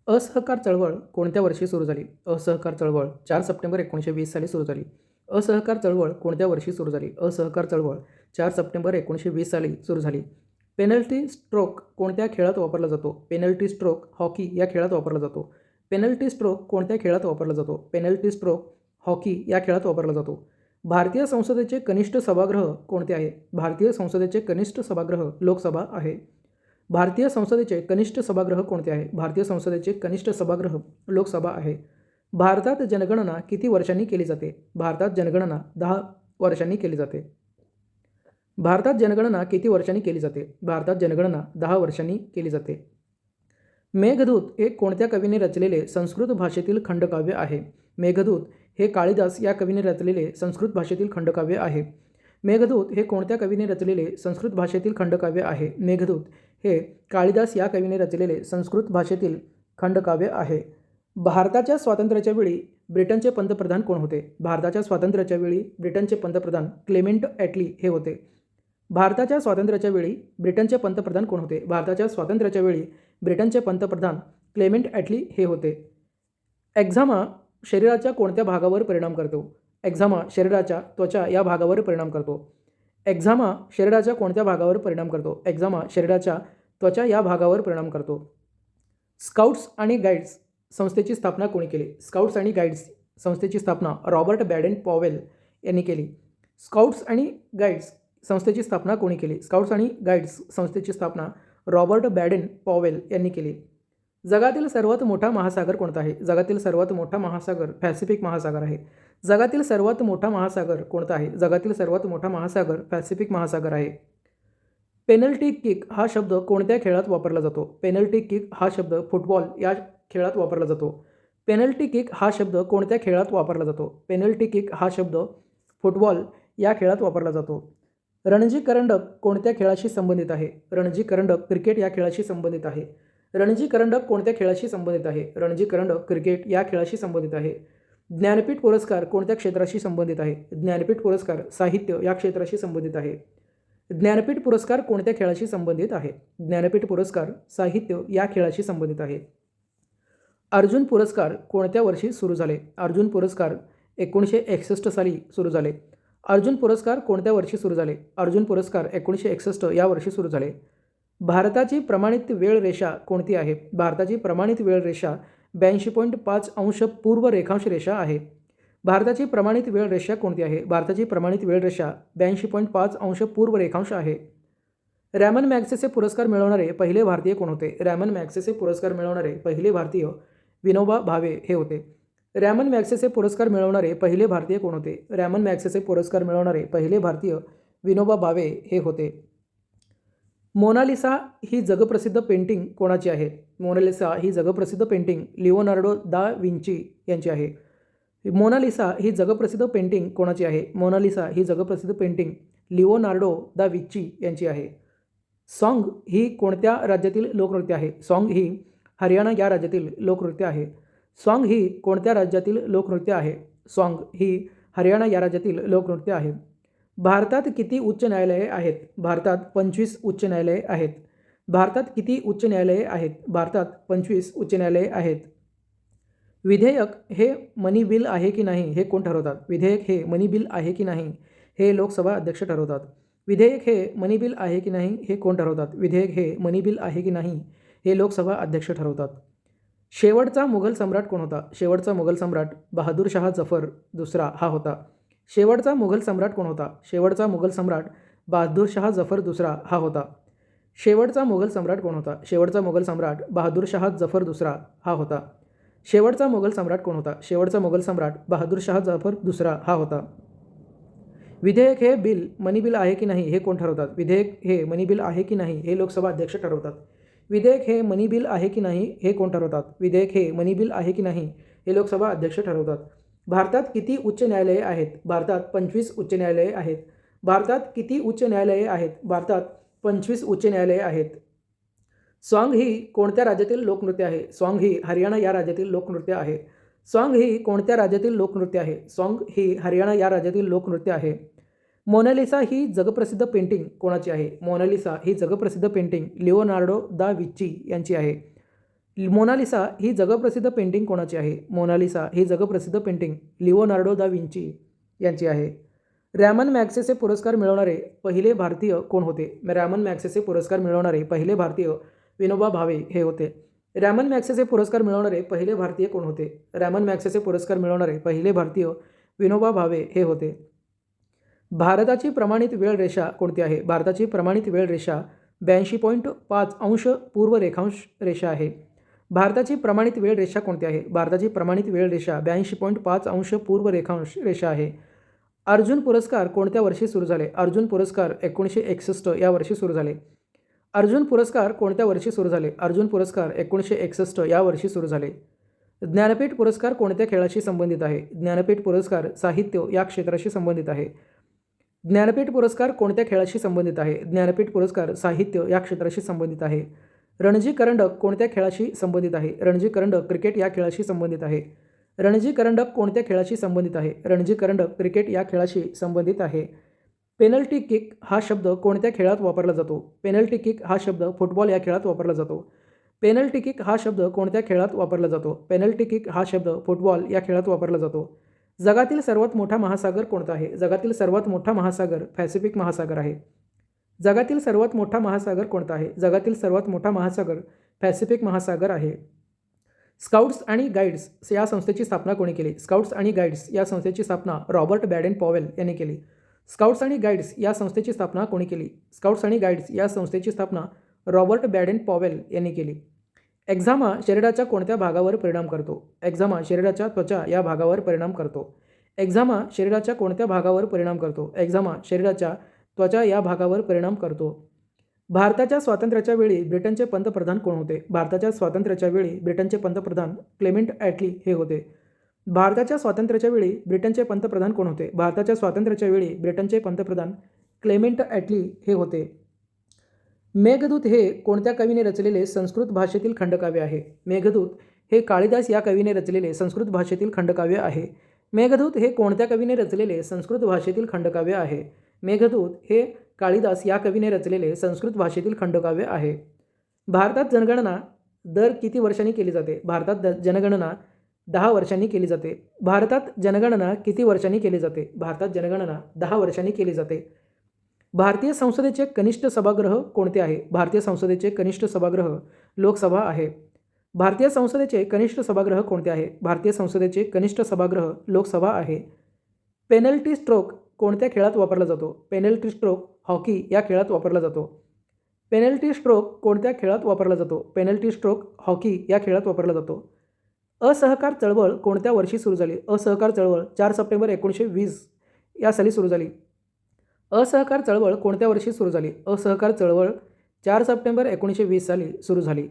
असहकार चळवळ कोणत्या वर्षी सुरू झाली? असहकार चळवळ 4 सप्टेंबर 1920 साली सुरू झाली. असहकार चळवळ कोणत्या वर्षी सुरू झाली? असहकार चळवळ 4 सप्टेंबर 1920 साली सुरू झाली. पेनल्टी स्ट्रोक कोणत्या खेळात वापरला जातो? पेनल्टी स्ट्रोक हॉकी या खेळात वापरला जातो. पेनल्टी स्ट्रोक कोणत्या खेळात वापरला जातो? पेनल्टी स्ट्रोक हॉकी या खेळात वापरला जातो. भारतीय संसदेचे कनिष्ठ सभागृह कोणते आहे? भारतीय संसदेचे कनिष्ठ सभागृह लोकसभा आहे. भारतीय संसदेचे कनिष्ठ सभागृह कोणते आहे? भारतीय संसदेचे कनिष्ठ सभागृह लोकसभा आहे. भारतात जनगणना किती वर्षांनी केली जाते? भारतात जनगणना 10 वर्षांनी केली जाते. भारतात जनगणना किती वर्षांनी केली जाते? भारतात जनगणना 10 वर्षांनी केली जाते. मेघदूत हे कोणत्या कवीने रचलेले संस्कृत भाषेतील खंडकाव्य आहे? मेघदूत हे काळिदास या कवीने रचलेले संस्कृत भाषेतील खंडकाव्य आहे. मेघदूत हे कोणत्या कवीने रचलेले संस्कृत भाषेतील खंडकाव्य आहे? मेघदूत हे काळिदास या कवीने रचलेले संस्कृत भाषेतील खंडकाव्य आहे. भारताच्या स्वातंत्र्याच्या वेळी ब्रिटनचे पंतप्रधान कोण होते? भारताच्या स्वातंत्र्याच्या वेळी ब्रिटनचे पंतप्रधान क्लेमेंट ॲटली हे होते. भारताच्या स्वातंत्र्याच्या वेळी ब्रिटनचे पंतप्रधान कोण होते? भारताच्या स्वातंत्र्याच्या वेळी ब्रिटनचे पंतप्रधान क्लेमेंट ॲटली हे होते. एक्झामा शरीराच्या कोणत्या भागावर परिणाम करतो? एक्झामा शरीराच्या त्वचा या भागावर परिणाम करतो. एक्झामा शरीराच्या कोणत्या भागावर परिणाम करतो? एक्झामा शरीराच्या त्वचा या भागावर परिणाम करतो. स्काउट्स आणि गाईड्स संस्थेची स्थापना कोणी केली? स्काउट्स आणि गाईड्स संस्थेची स्थापना रॉबर्ट बॅडेन पॉवेल यांनी केली. स्काउट्स आणि गाईड्स संस्थेची स्थापना कोणी केली? स्काउट्स आणि गाईड्स संस्थेची स्थापना रॉबर्ट बॅडेन पॉवेल यांनी केली. जगातील सर्वात मोठा महासागर कोणता आहे? जगातील सर्वात मोठा महासागर पॅसिफिक महासागर आहे. जगातील सर्वात मोठा महासागर कोणता आहे? जगातील सर्वात मोठा महासागर पॅसिफिक महासागर आहे. पेनल्टी किक हा शब्द कोणत्या खेळात वापरला जातो? पेनल्टी किक हा शब्द फुटबॉल या खेळात वापरला जातो. पेनल्टी किक हा शब्द कोणत्या खेळात वापरला जातो? पेनल्टी किक हा शब्द फुटबॉल या खेळात वापरला जातो. रणजी करंडक कोणत्या खेळाशी संबंधित आहे? रणजी करंडक क्रिकेट या खेळाशी संबंधित आहे. रणजी करंडक कोणत्या खेळाशी संबंधित आहे? रणजी करंडक क्रिकेट या खेळाशी संबंधित आहे. ज्ञानपीठ पुरस्कार कोणत्या क्षेत्राशी संबंधित आहे? ज्ञानपीठ पुरस्कार साहित्य या क्षेत्राशी संबंधित आहे. ज्ञानपीठ पुरस्कार कोणत्या खेळाशी संबंधित आहे? ज्ञानपीठ पुरस्कार साहित्य या खेळाशी संबंधित आहे. अर्जुन पुरस्कार कोणत्या वर्षी सुरू झाले? अर्जुन पुरस्कार 1961 साली सुरू झाले. अर्जुन पुरस्कार कोणत्या वर्षी सुरू झाले? अर्जुन पुरस्कार 1961 या वर्षी सुरू झाले. भारताची प्रमाणित वेळ रेषा कोणती आहे? भारताची प्रमाणित वेळ रेषा 82.5 अंश पूर्व रेखांश रेषा आहे. भारताची प्रमाणित वेळ रेषा कोणती आहे? भारताची प्रमाणित वेळ रेषा 82.5 अंश पूर्व रेखांश आहे. रॅमन मॅग्सेसे पुरस्कार मिळवणारे पहिले भारतीय कोण होते? रॅमन मॅग्सेसे पुरस्कार मिळवणारे पहिले भारतीय विनोबा भावे हे होते. रॅमन मॅग्सेसे पुरस्कार मिळवणारे पहिले भारतीय कोण होते? रॅमन मॅग्सेसे पुरस्कार मिळवणारे पहिले भारतीय विनोबा भावे हे होते. मोनालिसा ही जगप्रसिद्ध पेंटिंग कोणाची आहे? मोनालिसा ही जगप्रसिद्ध पेंटिंग लिओनार्डो दा विंची यांची आहे. मोनालिसा ही जगप्रसिद्ध पेंटिंग कोणाची आहे? मोनालिसा ही जगप्रसिद्ध पेंटिंग लिओनार्डो दा विंची यांची आहे. सॉन्ग ही कोणत्या राज्यातील लोकनृत्य आहे? सॉन्ग ही हरियाणा या राज्यातील लोकनृत्य आहे. सॉन्ग ही कोणत्या राज्यातील लोकनृत्य आहे? सॉन्ग ही हरियाणा या राज्यातील लोकनृत्य आहे. भारतात किती उच्च न्यायालये आहेत? भारतात 25 उच्च न्यायालये आहेत. भारतात किती उच्च न्यायालये आहेत? भारतात 25 उच्च न्यायालये आहेत. विधेयक हे मनी बिल आहे की नाही हे कोण ठरवतात? विधेयक हे मनी बिल आहे की नाही हे लोकसभा अध्यक्ष ठरवतात. विधेयक हे मनी बिल आहे की नाही हे कोण ठरवतात? विधेयक हे मनी बिल आहे की नाही हे लोकसभा अध्यक्ष ठरवतात. शेवटचा मुघल सम्राट कोण होता? शेवटचा मुघल सम्राट बहादूर शाह जफर दुसरा हा होता. शेवटचा मुघल सम्राट कोण होता? शेवटचा मुघल सम्राट बहादूर शाह जफर दुसरा हा होता. शेवटचा मुघल सम्राट कोण होता? शेवटचा मुघल सम्राट बहादूर शाह जफर दुसरा हा होता. शेवटचा मुघल सम्राट कोण होता? शेवटचा मुघल सम्राट बहादूर शाह जफर दुसरा हा होता. विधेयक हे बिल मनी बिल आहे की नाही हे कोण ठरवतात? विधेयक हे मनी बिल आहे की नाही हे लोकसभा अध्यक्ष ठरवतात. विधेयक हे मनी बिल आहे की नाही हे कोण ठरवतात? विधेयक हे मनी बिल आहे की नाही हे लोकसभा अध्यक्ष ठरवतात. भारतात किती उच्च न्यायालये आहेत? भारतात 25 उच्च न्यायालये आहेत. भारतात किती उच्च न्यायालये आहेत? भारतात 25 उच्च न्यायालये आहेत. सॉन्ग ही कोणत्या राज्यातील लोकनृत्य आहे? सॉन्ग ही हरियाणा या राज्यातील लोकनृत्य आहे. सॉन्ग ही कोणत्या राज्यातील लोकनृत्य आहे? सॉन्ग ही हरियाणा या राज्यातील लोकनृत्य आहे. मोनालिसा ही जगप्रसिद्ध पेंटिंग कोणाची आहे? मोनालिसा ही जगप्रसिद्ध पेंटिंग लिओनार्डो दा विंची यांची आहे. मोनालिसा ही जगप्रसिद्ध पेंटिंग कोणाची आहे? मोनालिसा ही जगप्रसिद्ध पेंटिंग लिओनार्डो दा विंची यांची आहे. रॅमन मॅग्सेसे पुरस्कार मिळवणारे पहिले भारतीय कोण होते? रॅमन मॅग्सेसे पुरस्कार मिळवणारे पहिले भारतीय विनोबा भावे हे होते. रॅमन मॅग्सेसे पुरस्कार मिळवणारे पहिले भारतीय कोण होते? रॅमन मॅग्सेसे पुरस्कार मिळवणारे पहिले भारतीय विनोबा भावे हे होते. भारताची प्रमाणित वेळ रेषा कोणती आहे? भारताची प्रमाणित वेळ रेषा 82.5 पूर्व रेखांश रेषा आहे. भारताची प्रमाणित वेळ रेषा कोणती आहे? भारताची प्रमाणित वेळ रेषा 82.5 पूर्व रेखांश रेषा आहे. अर्जुन पुरस्कार कोणत्या वर्षी सुरू झाले? अर्जुन पुरस्कार 1961 या वर्षी सुरू झाले. अर्जुन पुरस्कार कोणत्या वर्षी सुरू झाले? अर्जुन पुरस्कार 1961 या वर्षी सुरू झाले. ज्ञानपीठ पुरस्कार कोणत्या खेळाशी संबंधित आहे? ज्ञानपीठ पुरस्कार साहित्य या क्षेत्राशी संबंधित आहे. ज्ञानपीठ पुरस्कार कोणत्या खेळाशी संबंधित आहे? ज्ञानपीठ पुरस्कार साहित्य या क्षेत्राशी संबंधित आहे. रणजी करंडक कोणत्या खेळाशी संबंधित आहे? रणजी करंडक क्रिकेट या खेळाशी संबंधित आहे. रणजी करंडक कोणत्या खेळाशी संबंधित आहे? रणजी करंडक क्रिकेट या खेळाशी संबंधित आहे. पेनल्टी किक हा शब्द कोणत्या खेळात वापरला जातो? पेनल्टी किक हा शब्द फुटबॉल या खेळात वापरला जातो. पेनल्टी किक हा शब्द कोणत्या खेळात वापरला जातो? पेनल्टी किक हा शब्द फुटबॉल या खेळात वापरला जातो. जगातील सर्वात मोठा महासागर कोणता आहे? जगातील सर्वात मोठा महासागर पॅसिफिक महासागर आहे. जगातील सर्वात मोठा महासागर कोणता आहे? जगातील सर्वात मोठा महासागर पॅसिफिक महासागर आहे. स्काउट्स आणि गाईड्स या संस्थेची स्थापना कोणी केली? स्काउट्स आणि गाईड्स या संस्थेची स्थापना रॉबर्ट बॅडेन पॉवेल यांनी केली. स्काउट्स आणि गाईड्स या संस्थेची स्थापना कोणी केली? स्काउट्स आणि गाईड्स या संस्थेची स्थापना रॉबर्ट बॅडेन पॉवेल यांनी केली. एक्झामा शरीराच्या कोणत्या भागावर परिणाम करतो? एक्झामा शरीराच्या त्वचा या भागावर परिणाम करतो. एक्झामा शरीराच्या कोणत्या भागावर परिणाम करतो? एक्झामा शरीराच्या त्वचा या भागावर परिणाम करतो. भारताच्या स्वातंत्र्याच्या वेळी ब्रिटनचे पंतप्रधान कोण होते? भारताच्या स्वातंत्र्याच्या वेळी ब्रिटनचे पंतप्रधान क्लेमेंट ॲटली हे होते. भारताच्या स्वातंत्र्याच्या वेळी ब्रिटनचे पंतप्रधान कोण होते? भारताच्या स्वातंत्र्याच्या वेळी ब्रिटनचे पंतप्रधान क्लेमेंट ॲटली हे होते. मेघदूत हे कोणत्या कवीने रचलेले संस्कृत भाषेतील खंडकाव्य आहे? मेघदूत हे कालिदास या कवीने रचलेले संस्कृत भाषेतील खंडकाव्य आहे. मेघदूत हे कोणत्या कवीने रचलेले संस्कृत भाषेतील खंडकाव्य आहे? मेघदूत हे कालिदास या कवीने रचलेले संस्कृत भाषेतील खंडकाव्य आहे. भारतात जनगणना दर किती वर्षांनी केली जाते? भारतात जनगणना 10 वर्षांनी केली जाते. भारतात जनगणना किती वर्षांनी केली जाते? भारतात जनगणना 10 वर्षांनी केली जाते. भारतीय संसदेचे कनिष्ठ सभागृह कोणते आहे? भारतीय संसदेचे कनिष्ठ सभागृह लोकसभा आहे. भारतीय संसदेचे कनिष्ठ सभागृह कोणते आहे? भारतीय संसदेचे कनिष्ठ सभागृह लोकसभा आहे. पेनल्टी स्ट्रोक कोणत्या खेळात वापरला जातो? पेनल्टी स्ट्रोक हॉकी या खेळात वापरला जातो. पेनल्टी स्ट्रोक कोणत्या खेळात वापरला जातो? पेनल्टी स्ट्रोक हॉकी या खेळात वापरला जातो. असहकार चळवळ कोणत्या वर्षी सुरू झाली? असहकार चळवळ 4 सप्टेंबर 1920 या साली सुरू झाली. असहकार चळवळ कोणत्या वर्षी सुरू झाली? असहकार चळवळ 4 सप्टेंबर 1920 साली सुरू झाली.